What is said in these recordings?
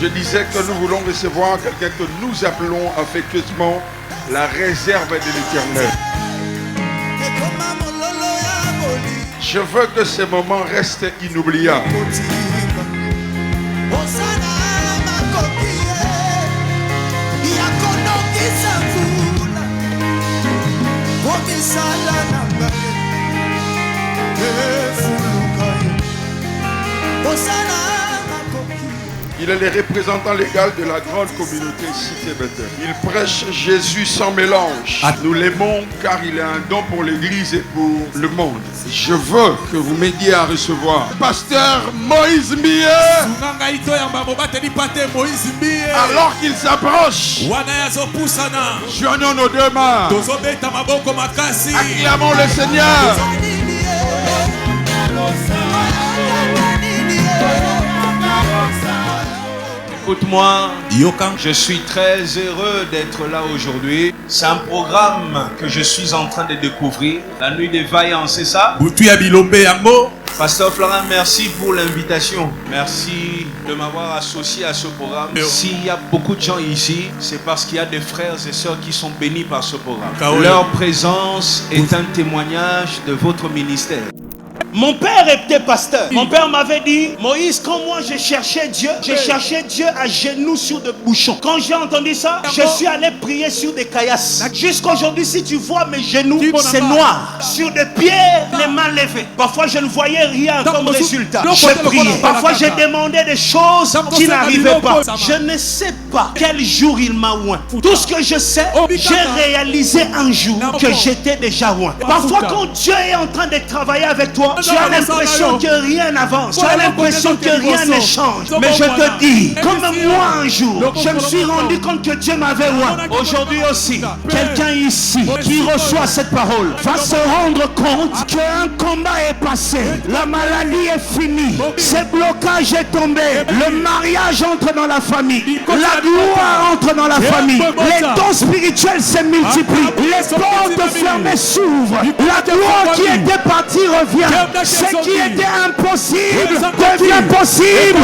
Je disais que nous voulons recevoir quelqu'un que nous appelons affectueusement la réserve de l'Éternel. Je veux que ces moments restent inoubliables. Il est le représentant légal de la grande communauté Cité Bethel. Il prêche Jésus sans mélange. Nous l'aimons car il est un don pour l'Église et pour le monde. Je veux que vous m'aidiez à recevoir Pasteur Moïse Mie. Alors qu'il s'approche, joignons nos deux mains. Acclamons le Seigneur. Écoute-moi, je suis très heureux d'être là aujourd'hui. C'est un programme que je suis en train de découvrir. La nuit des vaillants, c'est ça? Pasteur Florent, merci pour l'invitation. Merci de m'avoir associé à ce programme. S'il y a beaucoup de gens ici, c'est parce qu'il y a des frères et sœurs qui sont bénis par ce programme. Leur présence est un témoignage de votre ministère. Mon père était pasteur. Mon père m'avait dit, Moïse, quand moi je cherchais Dieu à genoux sur des bouchons. Quand j'ai entendu ça, je suis allé prier sur des caillasses. Jusqu'aujourd'hui, si tu vois mes genoux, c'est noir. Sur des pierres, les mains levées. Parfois, je ne voyais rien comme résultat. Je priais. Parfois, j'ai demandé des choses qui n'arrivaient pas. Je ne sais pas quel jour il m'a oint. Tout ce que je sais, j'ai réalisé un jour que j'étais déjà oint. Parfois, quand Dieu est en train de travailler avec toi, tu as l'impression que rien n'avance. Tu as l'impression que rien ne change. Mais je te dis, comme moi un jour, je me suis rendu compte que Dieu m'avait oint. Aujourd'hui aussi, quelqu'un ici qui reçoit cette parole va se rendre compte qu'un combat est passé. La maladie est finie. Ce blocage est tombé. Le mariage entre dans la famille. La gloire entre dans la famille. Les dons spirituels se multiplient. Les portes fermées s'ouvrent. La gloire qui était partie revient. Ce qui était impossible devient possible.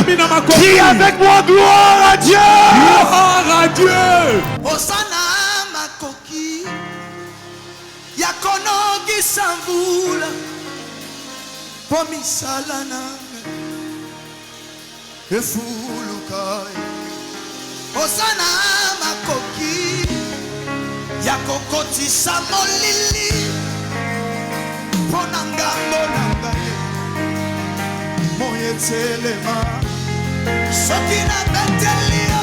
Crie avec moi, gloire à Dieu. Gloire à Dieu. Osana makoki yakonoki sambula pomisalana efulukai. Osana makoki yakokoti samolili ponanga monanga moyetelema sokina beteli.